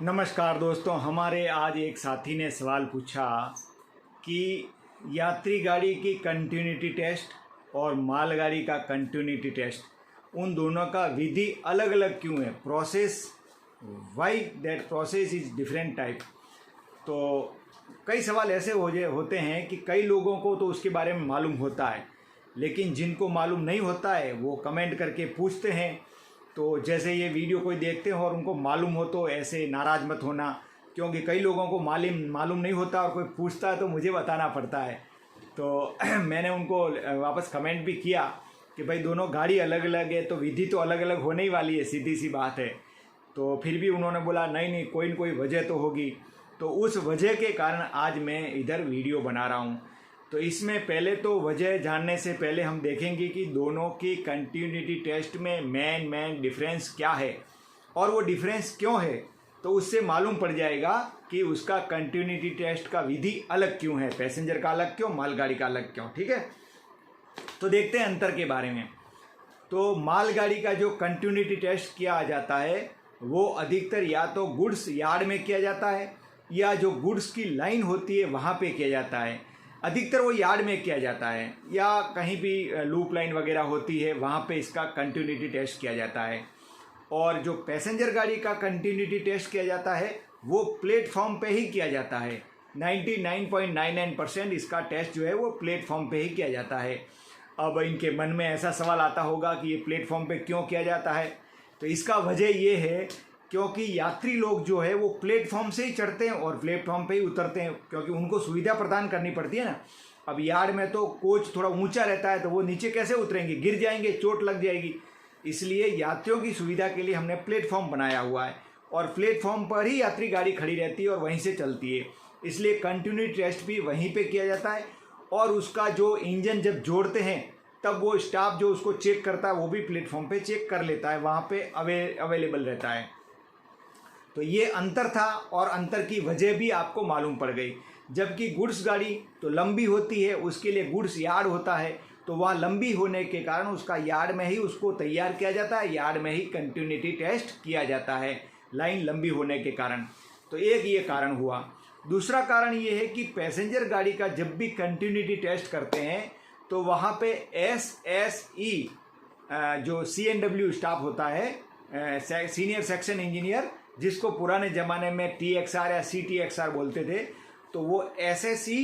नमस्कार दोस्तों, हमारे आज एक साथी ने सवाल पूछा कि यात्री गाड़ी की कंटिन्यूटी टेस्ट और मालगाड़ी का कंटिन्यूटी टेस्ट उन दोनों का विधि अलग अलग क्यों है, process why that process is different type. तो कई सवाल ऐसे होते हैं कि कई लोगों को तो उसके बारे में मालूम होता है, लेकिन जिनको मालूम नहीं होता है वो कमेंट करके पूछते हैं। तो जैसे ये वीडियो कोई देखते हो और उनको मालूम हो तो ऐसे नाराज़ मत होना, क्योंकि कई लोगों को मालूम नहीं होता और कोई पूछता है तो मुझे बताना पड़ता है। तो मैंने उनको वापस कमेंट भी किया कि भाई दोनों गाड़ी अलग अलग है तो विधि तो अलग अलग होने ही वाली है, सीधी सी बात है। तो फिर भी उन्होंने बोला नहीं कोई न कोई वजह तो होगी। तो उस वजह के कारण आज मैं इधर वीडियो बना रहा हूँ। तो इसमें पहले तो वजह जानने से पहले हम देखेंगे कि दोनों की कंटिन्यूटी टेस्ट में मेन डिफरेंस क्या है और वो डिफरेंस क्यों है। तो उससे मालूम पड़ जाएगा कि उसका कंटिन्यूटी टेस्ट का विधि अलग क्यों है, पैसेंजर का अलग क्यों, मालगाड़ी का अलग क्यों। ठीक है, तो देखते हैं अंतर के बारे में। तो मालगाड़ी का जो कंटिन्यूटी टेस्ट किया जाता है वो अधिकतर या तो गुड्स यार्ड में किया जाता है या जो गुड्स की लाइन होती है वहाँ पे किया जाता है। अधिकतर वो यार्ड में किया जाता है या कहीं भी लूप लाइन वगैरह होती है वहाँ पे इसका कंटिन्यूटी टेस्ट किया जाता है। और जो पैसेंजर गाड़ी का कंटिन्यूटी टेस्ट किया जाता है वो प्लेटफॉर्म पे ही किया जाता है। 99.99% इसका टेस्ट जो है वो प्लेटफॉर्म पे ही किया जाता है। अब इनके मन में ऐसा सवाल आता होगा कि ये प्लेटफॉर्म पे क्यों किया जाता है। तो इसका वजह ये है क्योंकि यात्री लोग जो है वो प्लेटफॉर्म से ही चढ़ते हैं और प्लेटफॉर्म पे ही उतरते हैं, क्योंकि उनको सुविधा प्रदान करनी पड़ती है ना। अब यार्ड में तो कोच थोड़ा ऊंचा रहता है तो वो नीचे कैसे उतरेंगे, गिर जाएंगे, चोट लग जाएगी। इसलिए यात्रियों की सुविधा के लिए हमने प्लेटफॉर्म बनाया हुआ है और प्लेटफॉर्म पर ही यात्री गाड़ी खड़ी रहती है और वहीं से चलती है। इसलिए कंटिन्यूटी टेस्ट भी वहीं पर किया जाता है और उसका जो इंजन जब जोड़ते हैं तब वो स्टाफ जो उसको चेक करता है वो भी प्लेटफॉर्म पे चेक कर लेता है, वहाँ पे अवेलेबल रहता है। तो ये अंतर था और अंतर की वजह भी आपको मालूम पड़ गई। जबकि गुड्स गाड़ी तो लंबी होती है, उसके लिए गुड्स यार्ड होता है, तो वह लंबी होने के कारण उसका यार्ड में ही उसको तैयार किया जाता है, यार्ड में ही कंटिन्यूटी टेस्ट किया जाता है, लाइन लंबी होने के कारण। तो एक ये कारण हुआ। दूसरा कारण ये है कि पैसेंजर गाड़ी का जब भी कंटिन्यूटी टेस्ट करते हैं तो वहाँ पे SSE जो CNW स्टाफ होता है, सीनियर सेक्शन इंजीनियर, जिसको पुराने ज़माने में TXR या CTXR बोलते थे, तो वो SSE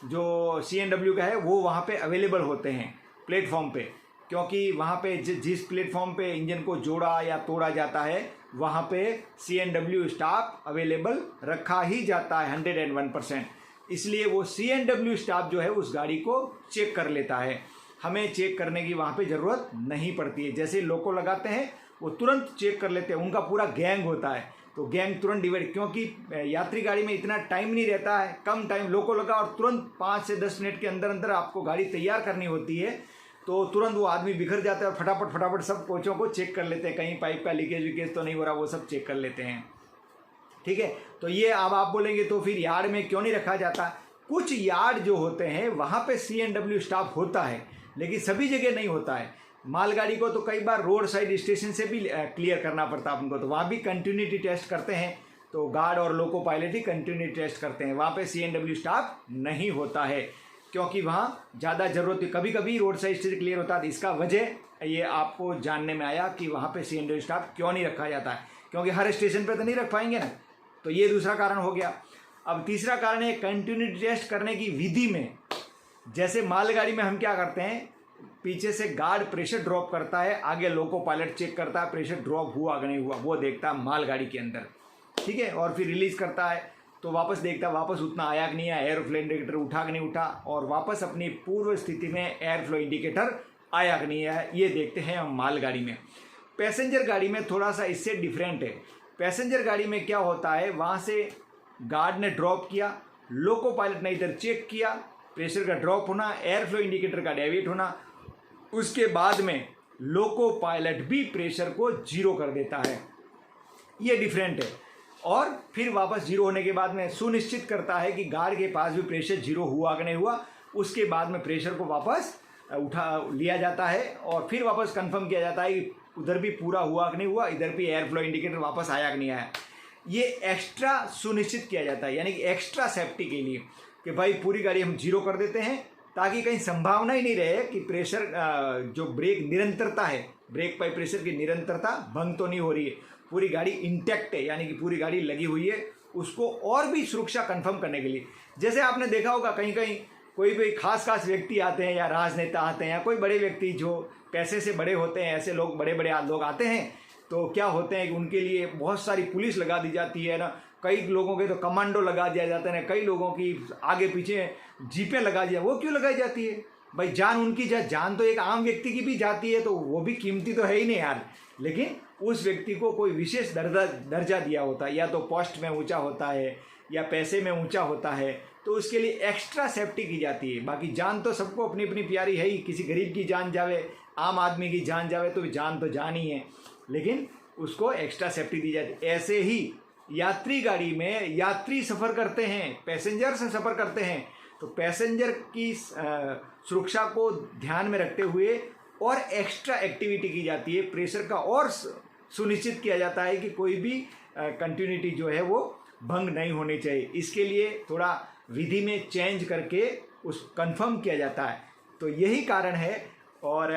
जो CNW का है वो वहाँ पे अवेलेबल होते हैं प्लेटफॉर्म पे, क्योंकि वहाँ पे जिस प्लेटफॉर्म पे इंजन को जोड़ा या तोड़ा जाता है वहाँ पे CNW स्टाफ अवेलेबल रखा ही जाता है 101%। इसलिए वो CNW स्टाफ जो है उस गाड़ी को चेक कर लेता है, हमें चेक करने की वहाँ पे ज़रूरत नहीं पड़ती है। जैसे लोको लगाते हैं वो तुरंत चेक कर लेते हैं, उनका पूरा गैंग होता है तो गैंग तुरंत डिवाइड, क्योंकि यात्री गाड़ी में इतना टाइम नहीं रहता है, कम टाइम, लोको लगा और तुरंत 5 से 10 मिनट के अंदर अंदर आपको गाड़ी तैयार करनी होती है। तो तुरंत वो आदमी बिखर जाता है और फटाफट सब कोचों को चेक कर लेते हैं, कहीं पाइप का लीकेज तो नहीं हो रहा, वो सब चेक कर लेते हैं। ठीक है, तो ये अब आप बोलेंगे तो फिर यार्ड में क्यों नहीं रखा जाता। कुछ यार्ड जो होते हैं वहाँ पे CNW स्टाफ होता है, लेकिन सभी जगह नहीं होता है। मालगाड़ी को तो कई बार रोड साइड स्टेशन से भी क्लियर करना पड़ता है उनको, तो वहाँ भी कंटिन्यूटी टेस्ट करते हैं। तो गार्ड और लोको पायलट ही कंटिन्यूटी टेस्ट करते हैं, वहाँ पे CNW स्टाफ नहीं होता है, क्योंकि वहाँ ज़्यादा ज़रूरत है। कभी कभी रोड साइड से क्लियर होता है। इसका वजह ये आपको जानने में आया कि वहाँ पे CNW स्टाफ क्यों नहीं रखा जाता है, क्योंकि हर स्टेशन पर तो नहीं रख पाएंगे ना। तो ये दूसरा कारण हो गया। अब तीसरा कारण है कंटिन्यूटी टेस्ट करने की विधि में। जैसे मालगाड़ी में हम क्या करते हैं, पीछे से गार्ड प्रेशर ड्रॉप करता है, आगे लोको पायलट चेक करता है प्रेशर ड्रॉप हुआ कि नहीं हुआ, वो देखता है मालगाड़ी के अंदर। ठीक है, और फिर रिलीज़ करता है तो वापस देखता है वापस उतना आया कि नहीं आया, एयर फ्लो इंडिकेटर उठा कि नहीं उठा, और वापस अपनी पूर्व स्थिति में एयर फ्लो इंडिकेटर आया कि नहीं आया, ये देखते हैं हम मालगाड़ी में। पैसेंजर गाड़ी में थोड़ा सा इससे डिफरेंट है। पैसेंजर गाड़ी में क्या होता है, वहाँ से गार्ड ने ड्रॉप किया, लोको पायलट ने इधर चेक किया, प्रेशर का ड्रॉप होना, एयर फ्लो इंडिकेटर का डेविएट होना, उसके बाद में लोको पायलट भी प्रेशर को जीरो कर देता है, ये डिफरेंट है। और फिर वापस जीरो होने के बाद में सुनिश्चित करता है कि गार्ड के पास भी प्रेशर जीरो हुआ कि नहीं हुआ, उसके बाद में प्रेशर को वापस उठा लिया जाता है और फिर वापस कंफर्म किया जाता है कि उधर भी पूरा हुआ कि नहीं हुआ, इधर भी एयर फ्लो इंडिकेटर वापस आया कि नहीं आया। ये एक्स्ट्रा सुनिश्चित किया जाता है, यानी कि एक्स्ट्रा सेफ्टी के लिए कि भाई पूरी गाड़ी हम जीरो कर देते हैं ताकि कहीं संभावना ही नहीं रहे कि प्रेशर जो ब्रेक निरंतरता है, ब्रेक पाइप प्रेशर की निरंतरता भंग तो नहीं हो रही है, पूरी गाड़ी इंटैक्ट है, यानी कि पूरी गाड़ी लगी हुई है, उसको और भी सुरक्षा कंफर्म करने के लिए। जैसे आपने देखा होगा कहीं कहीं कोई भी खास व्यक्ति आते हैं या राजनेता आते हैं या कोई बड़े व्यक्ति जो पैसे से बड़े होते हैं, ऐसे लोग बड़े लोग आते हैं तो क्या होते हैं कि उनके लिए बहुत सारी पुलिस लगा दी जाती है ना, कई लोगों के तो कमांडो लगा दिया जाता है ना, कई लोगों की आगे पीछे जीपें लगा दिया। वो क्यों लगाई जाती है भाई? जान उनकी जान तो एक आम व्यक्ति की भी जाती है, तो वो भी कीमती तो है ही नहीं यार, लेकिन उस व्यक्ति को कोई विशेष दर्जा दिया होता है, या तो पोस्ट में ऊंचा होता है या पैसे में ऊंचा होता है, तो उसके लिए एक्स्ट्रा सेफ्टी की जाती है। बाकी जान तो सबको अपनी अपनी प्यारी है ही, किसी गरीब की जान जावे, आम आदमी की जान जावे तो जान तो जान ही है, लेकिन उसको एक्स्ट्रा सेफ्टी दी जाती है। ऐसे ही यात्री गाड़ी में यात्री सफ़र करते हैं, पैसेंजर से सफ़र करते हैं, तो पैसेंजर की सुरक्षा को ध्यान में रखते हुए और एक्स्ट्रा एक्टिविटी की जाती है, प्रेशर का और सुनिश्चित किया जाता है कि कोई भी कंटिन्यूटी जो है वो भंग नहीं होनी चाहिए। इसके लिए थोड़ा विधि में चेंज करके उस कंफर्म किया जाता है, तो यही कारण है। और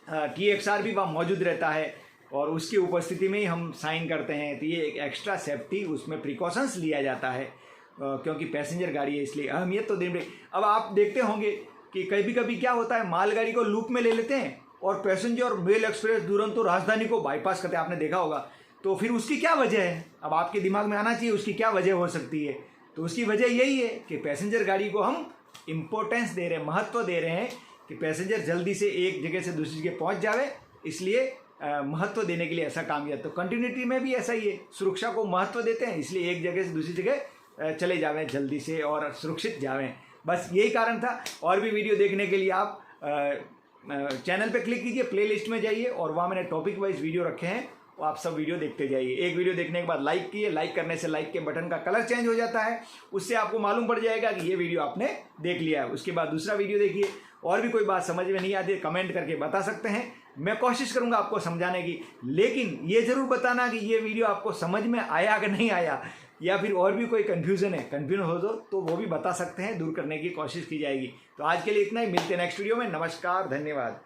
TXR भी वहाँ मौजूद रहता है और उसकी उपस्थिति में ही हम साइन करते हैं, तो ये एक एक्स्ट्रा सेफ्टी उसमें प्रिकॉशंस लिया जाता है क्योंकि पैसेंजर गाड़ी है, इसलिए अहमियत तो देंगे। अब आप देखते होंगे कि कभी कभी क्या होता है, मालगाड़ी को लूप में ले लेते हैं और पैसेंजर और मेल एक्सप्रेस दुरंतो राजधानी को बाईपास करते हैं, आपने देखा होगा। तो फिर उसकी क्या वजह है? अब आपके दिमाग में आना चाहिए उसकी क्या वजह हो सकती है। तो उसकी वजह यही है कि पैसेंजर गाड़ी को हम इम्पोर्टेंस दे रहे हैं, महत्व दे रहे हैं कि पैसेंजर जल्दी से एक जगह से दूसरी जगह पहुंच जावे, इसलिए महत्व देने के लिए ऐसा काम किया। तो कंटिन्यूटी में भी ऐसा ही है, सुरक्षा को महत्व देते हैं, इसलिए एक जगह से दूसरी जगह चले जावें जल्दी से और सुरक्षित जावें। बस यही कारण था। और भी वीडियो देखने के लिए आप चैनल पे क्लिक कीजिए, प्लेलिस्ट में जाइए और वहाँ मैंने टॉपिक वाइज वीडियो रखे हैं, वो आप सब वीडियो देखते जाइए। एक वीडियो देखने के बाद लाइक कीजिए, लाइक करने से लाइक के बटन का कलर चेंज हो जाता है, उससे आपको मालूम पड़ जाएगा कि ये वीडियो आपने देख लिया है। उसके बाद दूसरा वीडियो देखिए, और भी कोई बात समझ में नहीं आती है कमेंट करके बता सकते हैं, मैं कोशिश करूंगा आपको समझाने की, लेकिन ये ज़रूर बताना कि ये वीडियो आपको समझ में आया कि नहीं आया, या फिर और भी कोई कन्फ्यूज़न हो तो वो भी बता सकते हैं, दूर करने की कोशिश की जाएगी। तो आज के लिए इतना ही, मिलते हैं नेक्स्ट वीडियो में। नमस्कार, धन्यवाद।